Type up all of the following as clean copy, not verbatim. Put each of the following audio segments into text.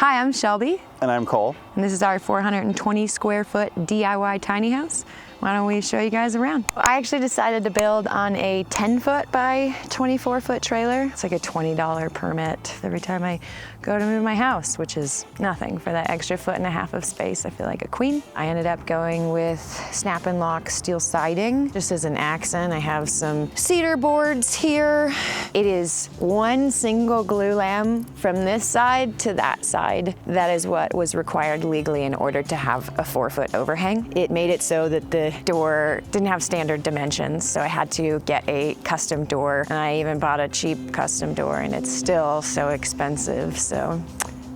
Hi, I'm Shelby. And I'm Cole. And this is our 420 square foot DIY tiny house. Why don't we show you guys around? I actually decided to build on a 10-foot by 24-foot trailer. It's like a $20 permit every time I go to move my house, which is nothing for that extra 1.5 feet of space. I feel like a queen. I ended up going with snap and lock steel siding. Just as an accent, I have some cedar boards here. It is one single glue lam from this side to that side. That is what was required legally in order to have a 4-foot overhang. It made it so that the door didn't have standard dimensions, so I had to get a custom door, and I even bought a cheap custom door, and it's still so expensive. So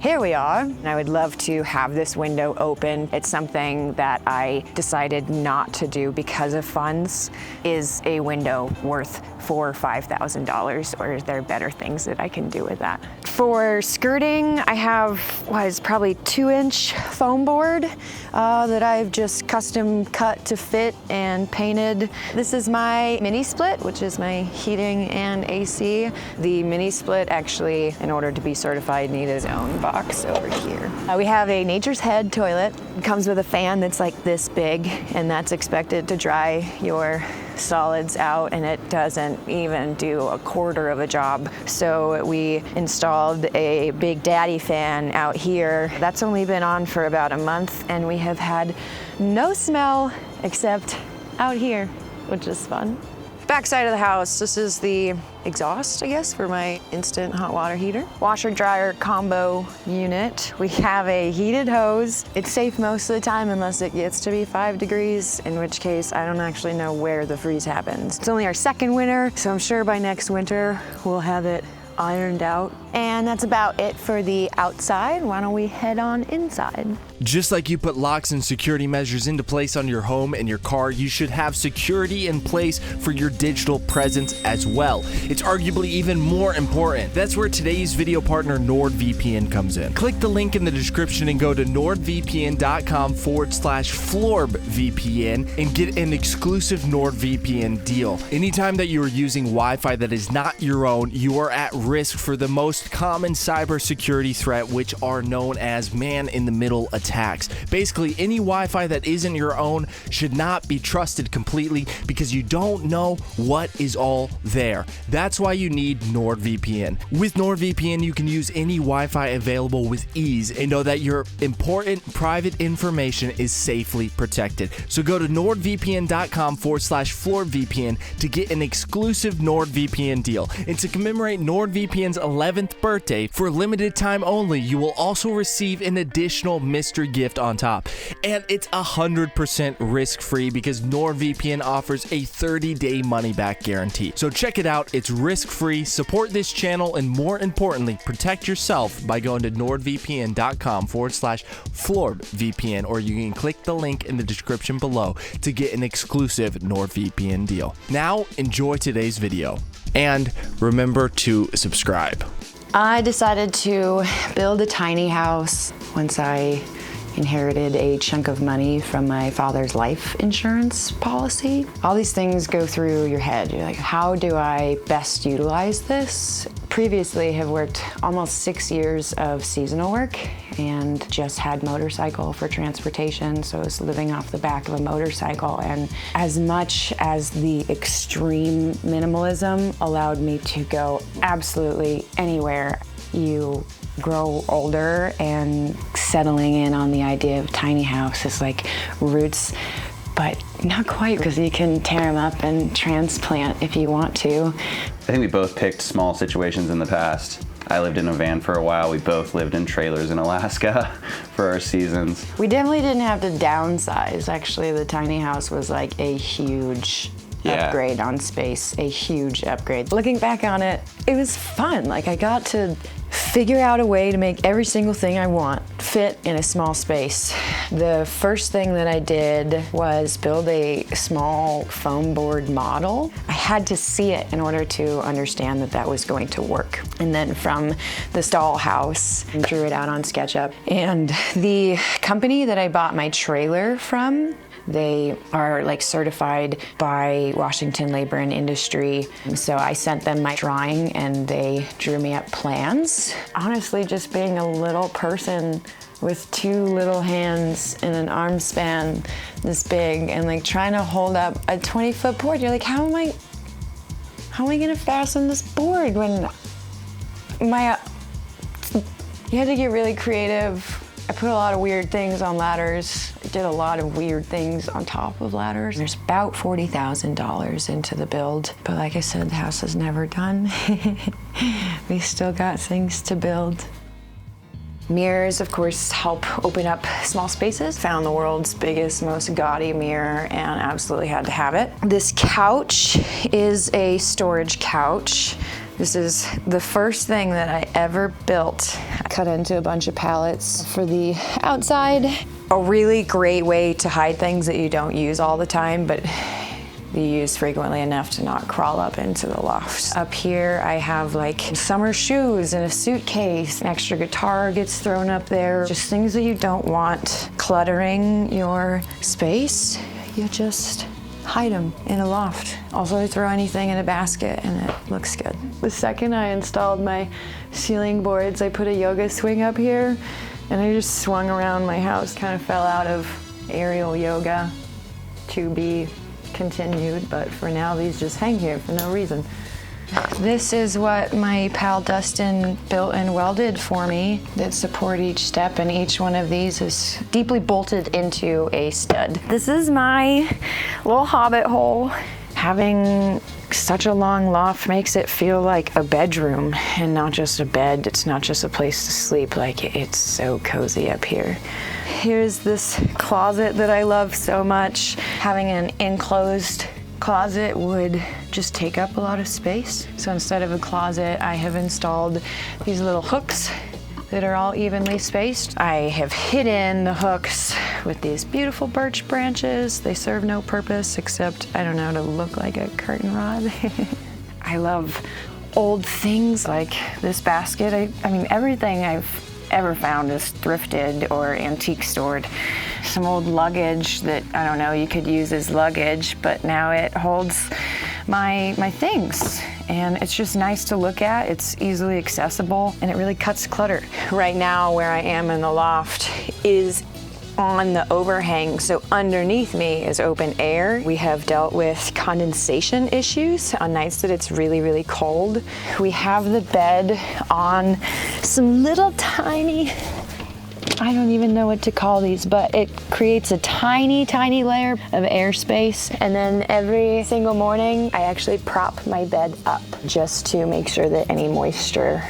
here we are. I would love to have this window open. It's something that I decided not to do because of funds. Is a window worth $4,000 or $5,000, or is there better things that I can do with that? For skirting, I have what is probably 2-inch foam board that I've just custom cut to fit and painted. This is my mini split, which is my heating and AC. The mini split actually, in order to be certified, needed its own box over here. We have a Nature's Head toilet. It comes with a fan that's like this big, and that's expected to dry your solids out, and it doesn't even do a quarter of a job. So we installed a Big Daddy fan out here. That's only been on for about a month, and we have had no smell except out here, which is fun. Back side of the house, this is the exhaust, I guess, for my instant hot water heater. Washer dryer combo unit. We have a heated hose. It's safe most of the time unless it gets to be 5 degrees, in which case I don't actually know where the freeze happens. It's only our second winter, so I'm sure by next winter we'll have it ironed out. And that's about it for the outside. Why don't we head on inside? Just like you put locks and security measures into place on your home and your car, you should have security in place for your digital presence as well. It's arguably even more important. That's where today's video partner NordVPN comes in. Click the link in the description and go to nordvpn.com/FLORB and get an exclusive NordVPN deal. Anytime that you are using Wi-Fi that is not your own, you are at risk for the most common cybersecurity threat, which are known as man-in-the-middle attacks. Basically, any Wi-Fi that isn't your own should not be trusted completely because you don't know what is all there. That's why you need NordVPN. With NordVPN, you can use any Wi-Fi available with ease and know that your important private information is safely protected. So go to nordvpn.com/FLORBVPN to get an exclusive NordVPN deal. And to commemorate NordVPN's 11th birthday, for a limited time only, you will also receive an additional mystery gift on top. And it's 100% risk-free because NordVPN offers a 30-day money-back guarantee. So check it out. It's risk-free. Support this channel, and more importantly, protect yourself by going to nordvpn.com/FLORBVPN, or you can click the link in the description below to get an exclusive NordVPN deal. Now, enjoy today's video. And remember to subscribe. I decided to build a tiny house once I inherited a chunk of money from my father's life insurance policy. All these things go through your head. You're like, how do I best utilize this? Previously have worked almost 6 years of seasonal work and just had motorcycle for transportation, so I was living off the back of a motorcycle. And as much as the extreme minimalism allowed me to go absolutely anywhere, you grow older and settling in on the idea of tiny house is like roots, but not quite, because you can tear them up and transplant if you want to. I think we both picked small situations in the past. I lived in a van for a while. We both lived in trailers in Alaska for our seasons. We definitely didn't have to downsize. Actually, the tiny house was like a huge upgrade on space, a huge upgrade. Looking back on it, it was fun. Like, I got to figure out a way to make every single thing I want fit in a small space. The first thing that I did was build a small foam board model. I had to see it in order to understand that that was going to work. And then from the stall house, I drew it out on SketchUp. And the company that I bought my trailer from, They are like certified by Washington Labor and Industry. So I sent them my drawing and they drew me up plans. Honestly, just being a little person with two little hands and an arm span this big and like trying to hold up a 20-foot board, you're like, how am I gonna fasten this board when you had to get really creative. I put a lot of weird things on ladders. I did a lot of weird things on top of ladders. There's about $40,000 into the build, but like I said, the house is never done. We still got things to build. Mirrors, of course, help open up small spaces. Found the world's biggest, most gaudy mirror and absolutely had to have it. This couch is a storage couch. This is the first thing that I ever built. I cut into a bunch of pallets for the outside. A really great way to hide things that you don't use all the time, but you use frequently enough to not crawl up into the loft. Up here, I have like summer shoes and a suitcase. An extra guitar gets thrown up there. Just things that you don't want cluttering your space. You just hide them in a loft. Also throw anything in a basket and it looks good. The second I installed my ceiling boards, I put a yoga swing up here and I just swung around my house. Kind of fell out of aerial yoga to be continued, but for now these just hang here for no reason. This is what my pal Dustin built and welded for me that support each step, and each one of these is deeply bolted into a stud. This is my little hobbit hole. Having such a long loft makes it feel like a bedroom and not just a bed. It's not just a place to sleep. Like, it's so cozy up here. Here's this closet that I love so much. Having an enclosed closet would just take up a lot of space. So instead of a closet, I have installed these little hooks that are all evenly spaced. I have hidden the hooks with these beautiful birch branches. They serve no purpose except, I don't know, to look like a curtain rod. I love old things like this basket. I mean, everything I've ever found is thrifted or antique stored. Some old luggage that, I don't know, you could use as luggage, but now it holds my things. And it's just nice to look at. It's easily accessible and it really cuts clutter. Right now where I am in the loft is on the overhang, so underneath me is open air. We have dealt with condensation issues on nights that it's really, really cold. We have the bed on some little tiny, I don't even know what to call these, but it creates a tiny, tiny layer of airspace. And then every single morning, I actually prop my bed up just to make sure that any moisture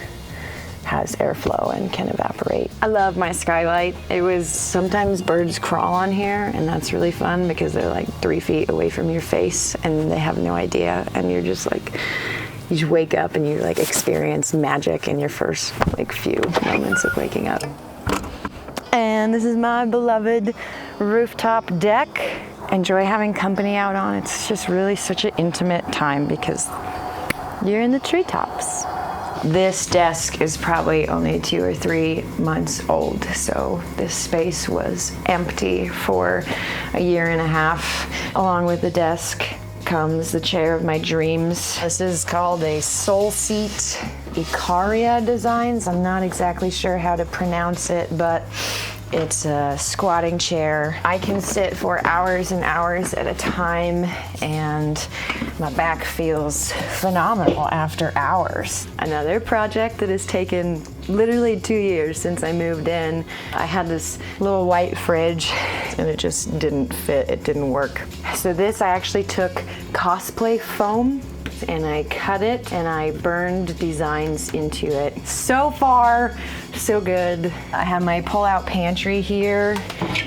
has airflow and can evaporate. I love my skylight. Sometimes birds crawl on here and that's really fun because they're like 3 feet away from your face and they have no idea, and you're just like, you just wake up and you like experience magic in your first like few moments of waking up. And this is my beloved rooftop deck. Enjoy having company out on. It's just really such an intimate time because you're in the treetops. This desk is probably only 2 or 3 months old, so this space was empty for a year and a half. Along with the desk comes the chair of my dreams. This is called a Soul Seat Icaria Designs. I'm not exactly sure how to pronounce it, but it's a squatting chair. I can sit for hours and hours at a time, and my back feels phenomenal after hours. Another project that has taken literally 2 years since I moved in. I had this little white fridge and it just didn't fit, it didn't work. So this, I actually took cosplay foam and I cut it and I burned designs into it. So far, so good. I have my pull-out pantry here,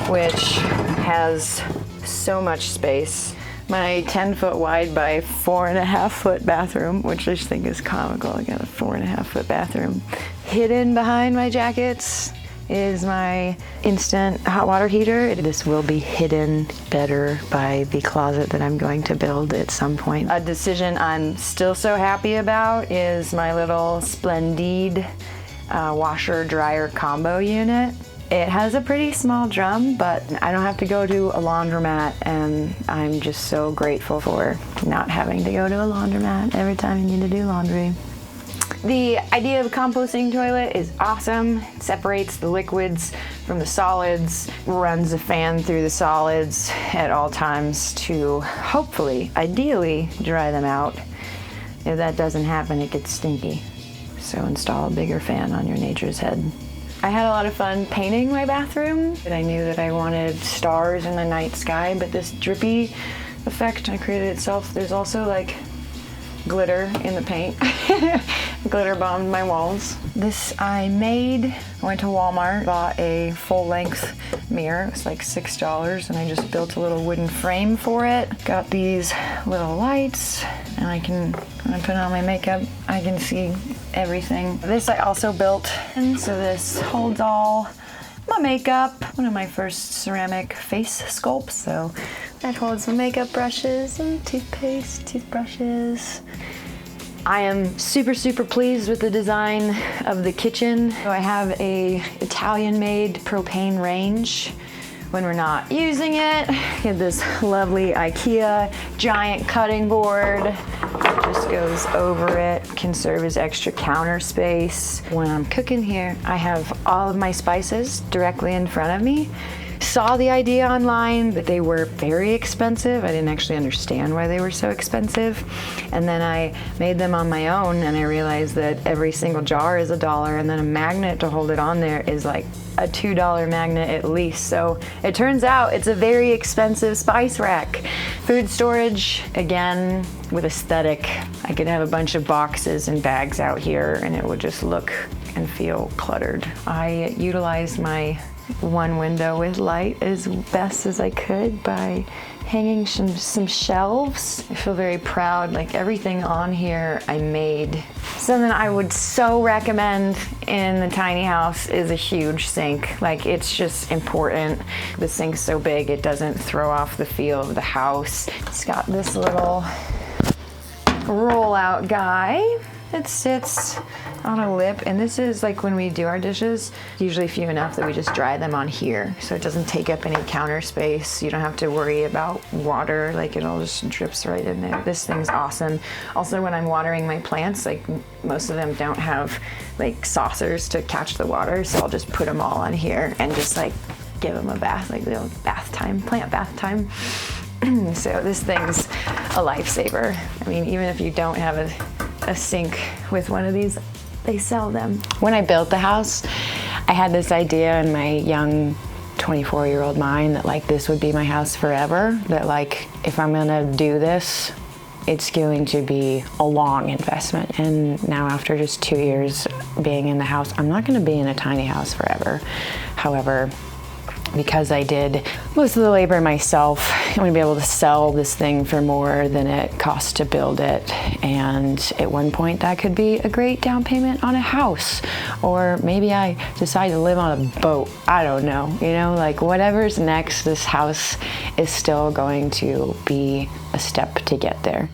which has so much space. My 10-foot wide by 4.5-foot bathroom, which I just think is comical. I got a 4.5-foot bathroom. Hidden behind my jackets is my instant hot water heater. This will be hidden better by the closet that I'm going to build at some point. A decision I'm still so happy about is my little Splendide washer dryer combo unit. It has a pretty small drum, but I don't have to go to a laundromat, and I'm just so grateful for not having to go to a laundromat every time you need to do laundry. The idea of a composting toilet is awesome. It separates the liquids from the solids, runs a fan through the solids at all times to hopefully, ideally, dry them out. If that doesn't happen, it gets stinky. So install a bigger fan on your nature's head. I had a lot of fun painting my bathroom. I knew that I wanted stars in the night sky, but this drippy effect I created itself, there's also like glitter in the paint. Glitter bombed my walls. This I made. I went to Walmart, bought a full-length mirror. It was like $6, and I just built a little wooden frame for it. Got these little lights, and when I put on my makeup, I can see everything. This I also built, and so this holds all my makeup. One of my first ceramic face sculpts, so that holds my makeup brushes and toothpaste, toothbrushes. I am super, super pleased with the design of the kitchen. So I have a Italian-made propane range. When we're not using it, I have this lovely IKEA giant cutting board that just goes over it, can serve as extra counter space. When I'm cooking here, I have all of my spices directly in front of me. Saw the idea online, but they were very expensive. I didn't actually understand why they were so expensive. And then I made them on my own, and I realized that every single jar is $1, and then a magnet to hold it on there is like a $2 magnet at least. So it turns out it's a very expensive spice rack. Food storage, again, with aesthetic. I could have a bunch of boxes and bags out here, and it would just look and feel cluttered. I utilized my one window with light as best as I could by hanging some shelves. I feel very proud, like everything on here I made. Something I would so recommend in the tiny house is a huge sink. Like, it's just important. The sink's so big it doesn't throw off the feel of the house. It's got this little roll-out guy that sits on a lip, and this is like when we do our dishes, usually few enough that we just dry them on here, so it doesn't take up any counter space. You don't have to worry about water, like it all just drips right in there. This thing's awesome. Also, when I'm watering my plants, like most of them don't have like saucers to catch the water, so I'll just put them all on here and just like give them a bath, like little bath time, plant bath time. So this thing's a lifesaver. I mean, even if you don't have a sink with one of these, they sell them. When I built the house, I had this idea in my young 24-year-old mind that like this would be my house forever, that like if I'm gonna do this, it's going to be a long investment. And now after just 2 years being in the house, I'm not gonna be in a tiny house forever. However, because I did most of the labor myself, I'm gonna be able to sell this thing for more than it cost to build it. And at one point that could be a great down payment on a house. Or maybe I decide to live on a boat. I don't know, you know, like whatever's next, this house is still going to be a step to get there.